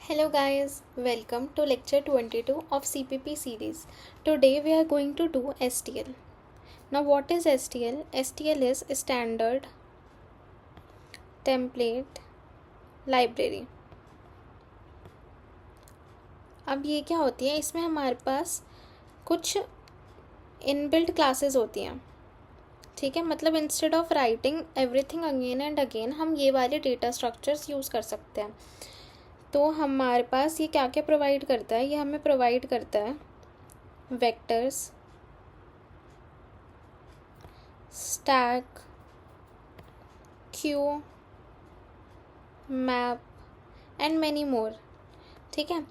Hello guys, welcome to lecture 22 of CPP series. Today we are going to do STL. Now what is STL? STL is Standard Template Library. अब ये क्या होती है, इसमें हमारे पास कुछ इनबिल्ट क्लासेस होती हैं. ठीक है, मतलब instead of writing everything again and again हम ये वाले डेटा स्ट्रक्चर्स यूज़ कर सकते हैं. तो हमारे पास ये क्या क्या प्रोवाइड करता है, ये हमें प्रोवाइड करता है vectors, stack, Q, map and many more. ठीक है,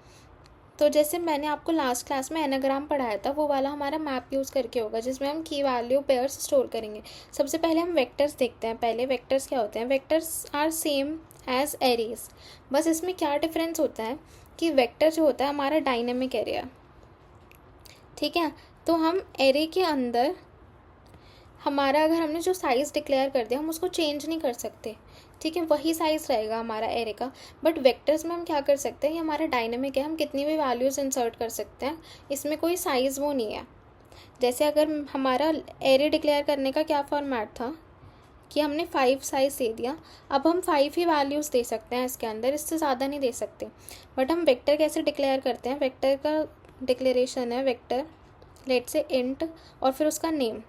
तो जैसे मैंने आपको लास्ट क्लास में एनाग्राम पढ़ाया था, वो वाला हमारा मैप यूज़ करके होगा जिसमें हम की वैल्यू पेयर्स स्टोर करेंगे. सबसे पहले हम वेक्टर्स देखते हैं. पहले वेक्टर्स क्या होते हैं? Vectors are same as arrays. बस इसमें क्या डिफरेंस होता है कि वेक्टर जो होता है हमारा डायनेमिक एरे है. ठीक है, तो हम एरे के अंदर हमारा अगर हमने जो साइज़ डिक्लेयर कर दिया हम उसको चेंज नहीं कर सकते. ठीक है, वही साइज़ रहेगा हमारा एरे का. बट वेक्टर्स में हम क्या कर सकते हैं, ये हमारा डायनेमिक है, हम कितनी भी वैल्यूज़ इंसर्ट कर सकते हैं, इसमें कोई साइज़ वो नहीं है. जैसे अगर हमारा एरे डिक्लेयर करने का क्या फॉर्मेट था कि हमने 5 साइज़ दे दिया, अब हम 5 ही वैल्यूज़ दे सकते हैं इसके अंदर, इससे ज़्यादा नहीं दे सकते. बट हम वेक्टर कैसे डिक्लेयर करते हैं? वेक्टर का डिक्लेरेशन है वेक्टर लेट से इंट और फिर उसका नेम.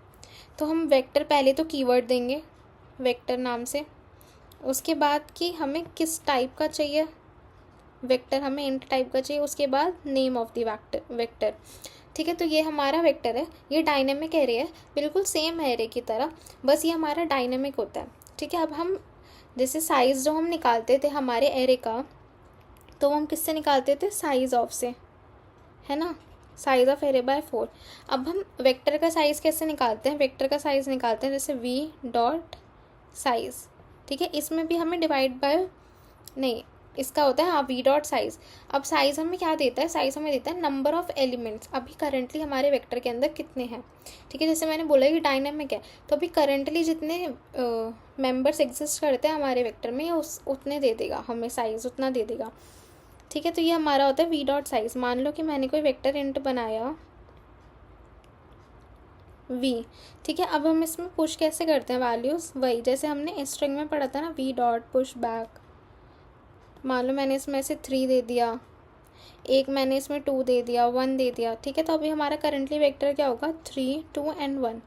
तो हम वेक्टर पहले तो कीवर्ड देंगे वेक्टर नाम से, उसके बाद कि हमें किस टाइप का चाहिए वेक्टर, हमें इंट टाइप का चाहिए, उसके बाद नेम ऑफ द वेक्टर. ठीक है, तो ये हमारा वेक्टर है, ये डायनेमिक एरे है, बिल्कुल सेम है एरे की तरह, बस ये हमारा डायनेमिक होता है. ठीक है, अब हम जैसे साइज़ जो हम निकालते थे हमारे एरे का, तो हम किससे निकालते थे? साइज़ ऑफ से, है ना, साइज़ ऑफ एरे बाय 4. अब हम वेक्टर का साइज़ कैसे निकालते हैं? वेक्टर का साइज़ निकालते हैं जैसे वी डॉट साइज़. ठीक है, इसमें भी हमें डिवाइड बाय नहीं, इसका होता है वी डॉट साइज़. अब साइज़ हमें क्या देता है? साइज़ हमें देता है नंबर ऑफ़ एलिमेंट्स, अभी करंटली हमारे वेक्टर के अंदर कितने हैं. ठीक है, जैसे मैंने बोला कि डायनेमिक है, तो अभी करंटली जितने मेंबर्स एग्जिस्ट करते हैं हमारे वेक्टर में, उतने दे देगा हमें, साइज़ उतना दे देगा. ठीक है, तो ये हमारा होता है वी डॉट साइज़. मान लो कि मैंने कोई वेक्टर इंट बनाया वी. ठीक है, अब हम इसमें पुश कैसे करते हैं वैल्यूज़? वही जैसे हमने स्ट्रिंग में पढ़ा था ना, वी डॉट पुश बैक. मान लो मैंने इसमें से 3 दे दिया, एक मैंने इसमें 2 दे दिया, 1 दे दिया. ठीक है, तो अभी हमारा करंटली वेक्टर क्या होगा? 3, 2 एंड 1.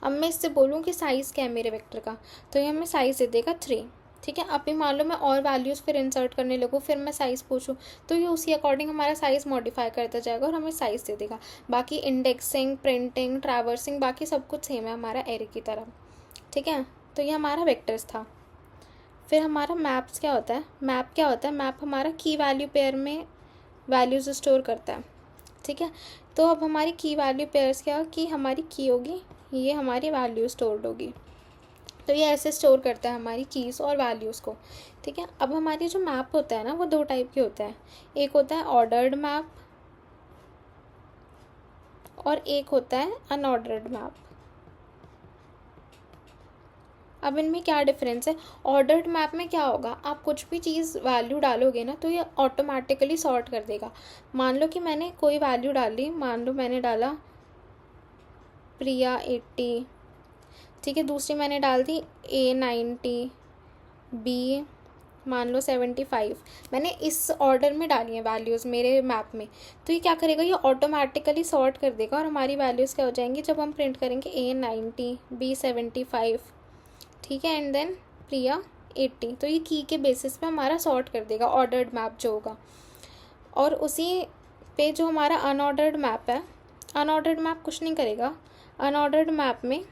अब मैं इससे बोलूँ कि साइज़ क्या है मेरे वेक्टर का, तो ये हमें साइज़ दे देगा 3. ठीक है, अभी मान लो मैं और वैल्यूज़ फिर इंसर्ट करने लगूँ, फिर मैं साइज़ पूछूँ, तो ये उसी अकॉर्डिंग हमारा साइज़ मॉडिफाई करता जाएगा और हमें साइज़ दे देगा. बाकी इंडेक्सिंग, प्रिंटिंग, ट्रैवर्सिंग, बाकी सब कुछ सेम है हमारा एरे की तरह. ठीक है, तो ये हमारा वेक्टर्स था. फिर हमारा मैप्स क्या होता है? मैप क्या होता है? मैप हमारा की वैल्यू पेयर में वैल्यूज़ स्टोर करता है. ठीक है, तो अब हमारी की वैल्यू पेयर्स क्या, कि हमारी की होगी, ये हमारी वैल्यू स्टोर्ड होगी. तो ये ऐसे स्टोर करता है हमारी कीज़ और वैल्यूज़ को. ठीक है, अब हमारी जो मैप होता है ना, वो 2 टाइप के होता है. एक होता है ऑर्डर्ड मैप और एक होता है अनऑर्डर्ड मैप. अब इनमें क्या डिफरेंस है? ऑर्डर्ड मैप में क्या होगा, आप कुछ भी चीज़ वैल्यू डालोगे ना, तो ये ऑटोमेटिकली सॉर्ट कर देगा. मान लो कि मैंने कोई वैल्यू डाली, मान लो मैंने डाला प्रिया 80. ठीक है, दूसरी मैंने डाल दी A 90, B मान लो 75. मैंने इस ऑर्डर में डाली है वैल्यूज़ मेरे मैप में, तो ये क्या करेगा? ये ऑटोमेटिकली सॉर्ट कर देगा और हमारी वैल्यूज़ क्या हो जाएंगी जब हम प्रिंट करेंगे? A 90, B 75. ठीक है, एंड देन प्रिया 80. तो ये की के बेसिस पे हमारा सॉर्ट कर देगा ऑर्डर्ड मैप जो होगा. और उसी पे जो हमारा अनऑर्डर्ड मैप है, अनऑर्डर्ड मैप कुछ नहीं करेगा. अनऑर्डर्ड मैप में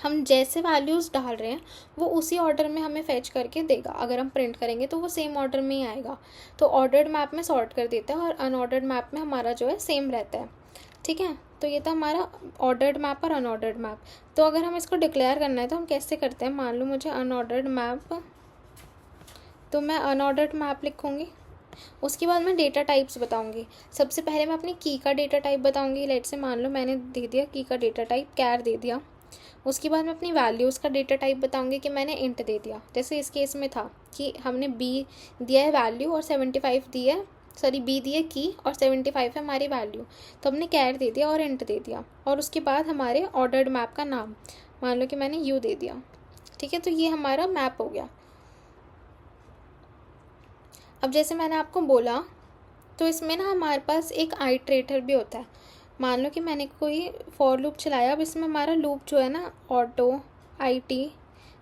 हम जैसे वैल्यूज़ डाल रहे हैं वो उसी ऑर्डर में हमें फैच करके देगा. अगर हम प्रिंट करेंगे तो वो सेम ऑर्डर में ही आएगा. तो ऑर्डर्ड मैप में सॉर्ट कर देता है और अनऑर्डर्ड मैप में हमारा जो है सेम रहता है. ठीक है, तो ये था हमारा ऑर्डर्ड मैप और अनऑर्डर्ड मैप. तो अगर हम इसको डिक्लेयर करना है तो हम कैसे करते हैं? मान लो मुझे अनऑर्डर्ड मैप, तो मैं अनऑर्डर्ड मैप लिखूँगी. उसके बाद मैं डेटा टाइप्स बताऊँगी. सबसे पहले मैं अपनी की का डेटा टाइप बताऊँगी. लेट से मान लो मैंने दे दिया की का डेटा टाइप कैर दे दिया. उसके बाद मैं अपनी वैल्यूज़ का डेटा टाइप बताऊंगी कि मैंने इंट दे दिया। जैसे इस केस में था कि हमने बी दिया है वैल्यू और 75 दी है, सॉरी बी दी है की और 75 है हमारी वैल्यू, तो हमने कैर दे दिया और इंट दे दिया। और उसके बाद हमारे ऑर्डर्ड मैप का नाम, मान लो कि मैंने यू दे दिया। ठीक है, तो ये हमारा मैप हो गया। अब जैसे मैंने आपको बोला, तो इसमें ना हमारे पास एक आइट्रेटर भी होता है। मान लो कि मैंने कोई फॉर लूप चलाया, अब इसमें हमारा लूप जो है ना ऑटो IT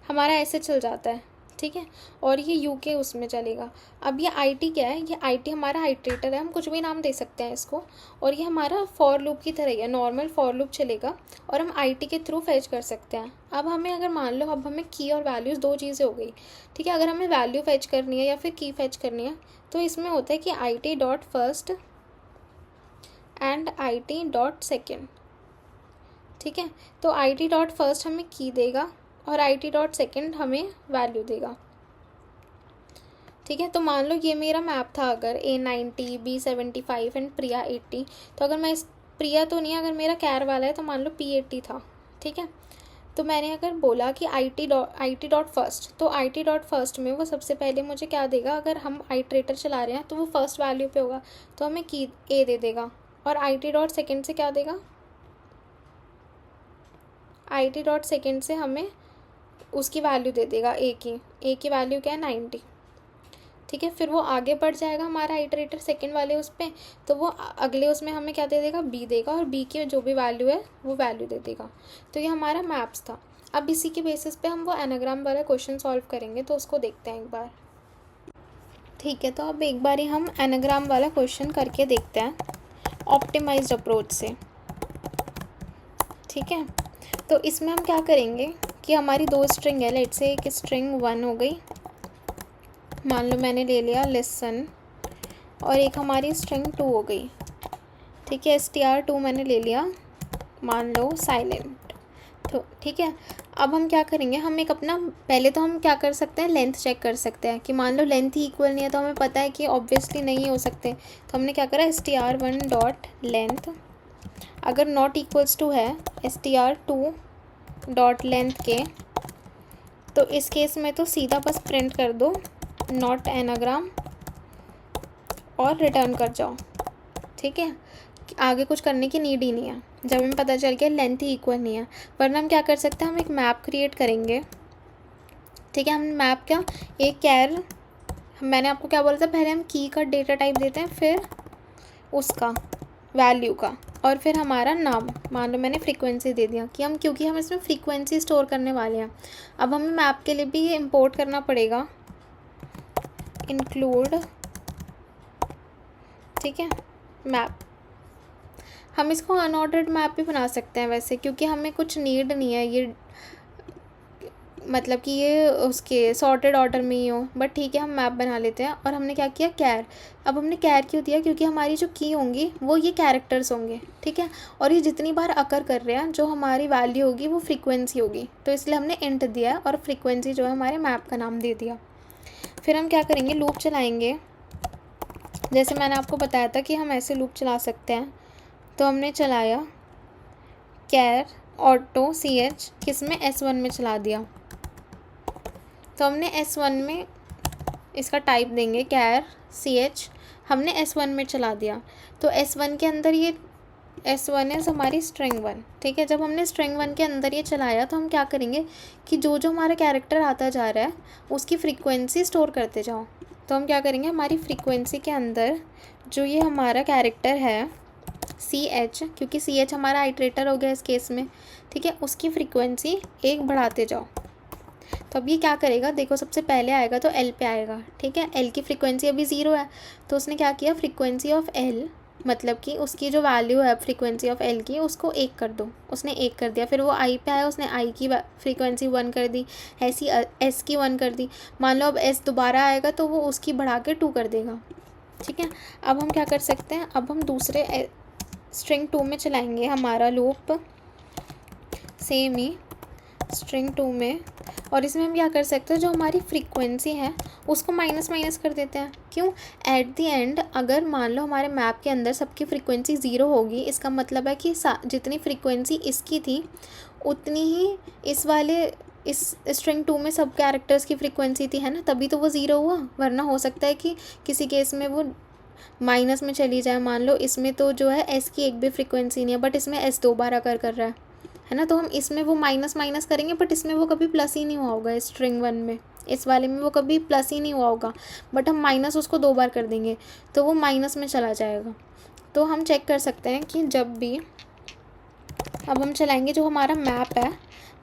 हमारा ऐसे चल जाता है। ठीक है, और ये यू के उसमें चलेगा। अब ये IT क्या है, ये IT हमारा आइट्रेटर है, हम कुछ भी नाम दे सकते हैं इसको। और ये हमारा फॉर लूप की तरह ही है, नॉर्मल फॉर लूप चलेगा और हम IT के थ्रू फेच कर सकते हैं। अब हमें अगर मान लो अब हमें की और वैल्यूज़ दो चीज़ें हो गई। ठीक है, अगर हमें वैल्यू फेच करनी है या फिर की फेच करनी है, तो इसमें होता है कि IT.first एंड IT.second। ठीक है, तो IT.first हमें की देगा और IT.second हमें वैल्यू देगा। ठीक है, तो मान लो ये मेरा मैप था, अगर A90 B75 एंड प्रिया 80, तो अगर मैं इस प्रिया तो नहीं, अगर मेरा कैर वाला है तो मान लो P80 था। ठीक है, तो मैंने अगर बोला कि IT.first, तो IT.first में वो सबसे पहले मुझे क्या देगा, अगर हम आइट्रेटर चला रहे हैं तो वो फर्स्ट वैल्यू पे होगा, तो हमें की A दे देगा। और IT.second से क्या देगा, IT.second से हमें उसकी वैल्यू दे देगा A की वैल्यू क्या है 90। ठीक है, फिर वो आगे बढ़ जाएगा हमारा आइट्रेटर सेकंड वाले उस पर, तो वो अगले उसमें हमें क्या दे देगा, B देगा, और B की जो भी वैल्यू है वो वैल्यू दे देगा। तो ये हमारा मैप्स था। अब इसी के बेसिस पे हम वो एनाग्राम वाला क्वेश्चन सॉल्व करेंगे, तो उसको देखते हैं एक बार। ठीक है, तो अब एक बार ही हम एनाग्राम वाला क्वेश्चन करके देखते हैं ऑप्टिमाइज्ड अप्रोच से। ठीक है, तो इसमें हम क्या करेंगे कि हमारी दो स्ट्रिंग है, लेट से एक स्ट्रिंग 1 हो गई, मान लो मैंने ले लिया लिसन, और एक हमारी स्ट्रिंग 2 हो गई। ठीक है, str2 मैंने ले लिया, मान लो साइलेंट। तो ठीक है, अब हम क्या करेंगे, हम एक अपना पहले तो हम क्या कर सकते हैं, लेंथ चेक कर सकते हैं कि मान लो लेंथ ही इक्वल नहीं है, तो हमें पता है कि ऑब्वियसली नहीं हो सकते। तो हमने क्या करा, str1 डॉट लेंथ, अगर नॉट इक्वल्स टू है str2 डॉट लेंथ के, तो इस केस में तो सीधा बस प्रिंट कर दो नॉट एनाग्राम और रिटर्न कर जाओ। ठीक है, आगे कुछ करने की नीड ही नहीं है जब हमें पता चल गया लेंथ ही इक्वल नहीं है। वरना हम क्या कर सकते हैं, हम एक मैप क्रिएट करेंगे। ठीक है, हम मैप क्या, एक कैर, मैंने आपको क्या बोला था, पहले हम की का डेटा टाइप देते हैं, फिर उसका वैल्यू का, और फिर हमारा नाम, मान लो मैंने फ्रीक्वेंसी दे दिया कि हम, क्योंकि हम इसमें फ्रीक्वेंसी स्टोर करने वाले हैं। अब हमें मैप के लिए भी ये इम्पोर्ट करना पड़ेगा, इंक्लूड, ठीक है, मैप। हम इसको अनऑर्डर्ड मैप भी बना सकते हैं वैसे, क्योंकि हमें कुछ नीड नहीं है ये, मतलब कि ये उसके सॉर्टेड ऑर्डर में ही हो, बट ठीक है हम मैप बना लेते हैं। और हमने क्या किया, कैर। अब हमने कैर क्यों दिया, क्योंकि हमारी जो की होंगी वो ये कैरेक्टर्स होंगे। ठीक है, और ये जितनी बार अकर कर रहे हैं, जो हमारी वैल्यू होगी वो फ्रीक्वेंसी होगी, तो इसलिए हमने इंट दिया है और फ्रीक्वेंसी जो है हमारे मैप का नाम दे दिया। फिर हम क्या करेंगे, लूप चलाएंगे। जैसे मैंने आपको बताया था कि हम ऐसे लूप चला सकते हैं, तो हमने चलाया कैर ऑटो CH, किस में, S1 में चला दिया। तो हमने S1 में इसका टाइप देंगे कैर CH, हमने S1 में चला दिया। तो S1 के अंदर ये S1 है हमारी स्ट्रिंग 1। ठीक है, जब हमने स्ट्रिंग 1 के अंदर ये चलाया, तो हम क्या करेंगे कि जो जो हमारा कैरेक्टर आता जा रहा है उसकी फ्रीक्वेंसी स्टोर करते जाओ। तो हम क्या करेंगे, हमारी फ्रीक्वेंसी के अंदर जो ये हमारा कैरेक्टर है CH, क्योंकि CH हमारा आइट्रेटर हो गया इस केस में। ठीक है, उसकी फ्रीक्वेंसी 1 बढ़ाते जाओ। तो अब ये क्या करेगा, देखो सबसे पहले आएगा तो L पे आएगा। ठीक है, L की फ्रीक्वेंसी अभी 0 है, तो उसने क्या किया, फ्रीक्वेंसी ऑफ L, मतलब कि उसकी जो वैल्यू है फ्रीक्वेंसी ऑफ L की, उसको 1 कर दो। उसने 1 कर दिया। फिर वो I पे आया, उसने I की फ्रीक्वेंसी 1 कर दी, ऐसी S की 1 कर दी। मान लो अब S दोबारा आएगा तो वो उसकी बढ़ा के 2 कर देगा। ठीक है, अब हम क्या कर सकते हैं, अब हम दूसरे स्ट्रिंग 2 में चलाएंगे हमारा लूप, सेम ही स्ट्रिंग 2 में। और इसमें हम क्या कर सकते हैं, जो हमारी फ्रीक्वेंसी है उसको माइनस माइनस कर देते हैं। क्यों, एट द एंड अगर मान लो हमारे मैप के अंदर सबकी फ्रीक्वेंसी 0 होगी, इसका मतलब है कि जितनी फ्रीक्वेंसी इसकी थी उतनी ही इस वाले इस स्ट्रिंग 2 में सब कैरेक्टर्स की फ्रीक्वेंसी थी, है ना, तभी तो वो 0 हुआ। वरना हो सकता है कि किसी केस में वो माइनस में चली जाए। मान लो इसमें तो जो है एस की एक भी फ्रीक्वेंसी नहीं है, बट इसमें एस 2 बार आकर कर रहा है ना, तो हम इसमें वो माइनस माइनस करेंगे, बट इसमें वो कभी प्लस ही नहीं हुआ होगा। स्ट्रिंग 1 में इस वाले में वो कभी प्लस ही नहीं हुआ होगा, बट हम माइनस उसको 2 बार कर देंगे तो वो माइनस में चला जाएगा। तो हम चेक कर सकते हैं कि जब भी अब हम चलाएंगे जो हमारा मैप है,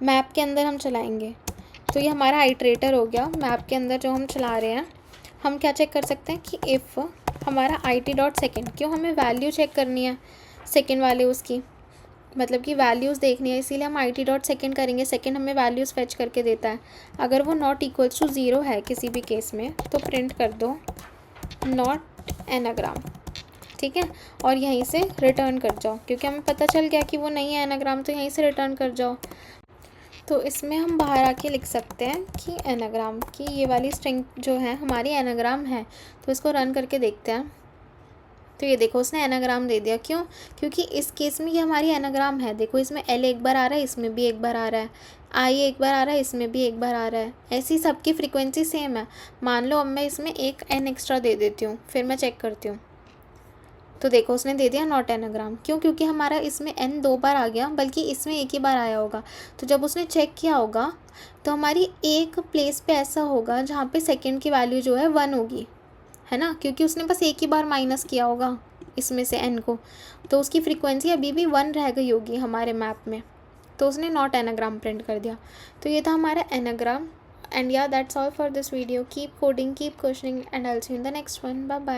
मैप के अंदर हम चलाएंगे, तो ये हमारा आइट्रेटर हो गया। मैप के अंदर जो हम चला रहे हैं, हम क्या चेक कर सकते हैं कि इफ़ हमारा IT.second, क्यों हमें वैल्यू चेक करनी है सेकेंड वाले उसकी, मतलब कि वैल्यूज़ देखनी है, इसीलिए हम IT.second करेंगे। सेकेंड हमें वैल्यूज़ फेच करके देता है। अगर वो नॉट इक्वल्स टू 0 है किसी भी केस में, तो प्रिंट कर दो नॉट एनाग्राम, ठीक है, और यहीं से रिटर्न कर जाओ, क्योंकि हमें पता चल गया कि वो नहीं है एनाग्राम, तो यहीं से रिटर्न कर जाओ। तो इसमें हम बाहर आके लिख सकते हैं कि एनाग्राम की ये वाली स्ट्रिंग जो है हमारी एनाग्राम है। तो इसको रन करके देखते हैं। तो ये देखो उसने एनाग्राम दे दिया। क्यों? क्योंकि इस केस में ये हमारी एनाग्राम है। देखो इसमें एल एक बार आ रहा है, इसमें भी एक बार आ रहा है, आई एक बार आ रहा है, इसमें भी एक बार आ रहा है। ऐसी सबकी फ्रीक्वेंसी सेम है। मान लो अब मैं इसमें एक एन एक्स्ट्रा दे देती हूँ, फिर मैं चेक करती हूँ। तो देखो उसने दे दिया नॉट एनाग्राम। क्यों? क्योंकि हमारा इसमें n 2 बार आ गया, बल्कि इसमें एक ही बार आया होगा। तो जब उसने चेक किया होगा तो हमारी एक प्लेस पे ऐसा होगा जहाँ पे सेकंड की वैल्यू जो है 1 होगी, है ना, क्योंकि उसने बस एक ही बार माइनस किया होगा इसमें से n को, तो उसकी फ्रीक्वेंसी अभी भी 1 रह गई होगी हमारे मैप में। तो उसने नॉट एनाग्राम प्रिंट कर दिया। तो ये था हमारा anagram. And yeah that's all for this video. Keep coding, keep questioning, and I will see you in the next one. Bye bye.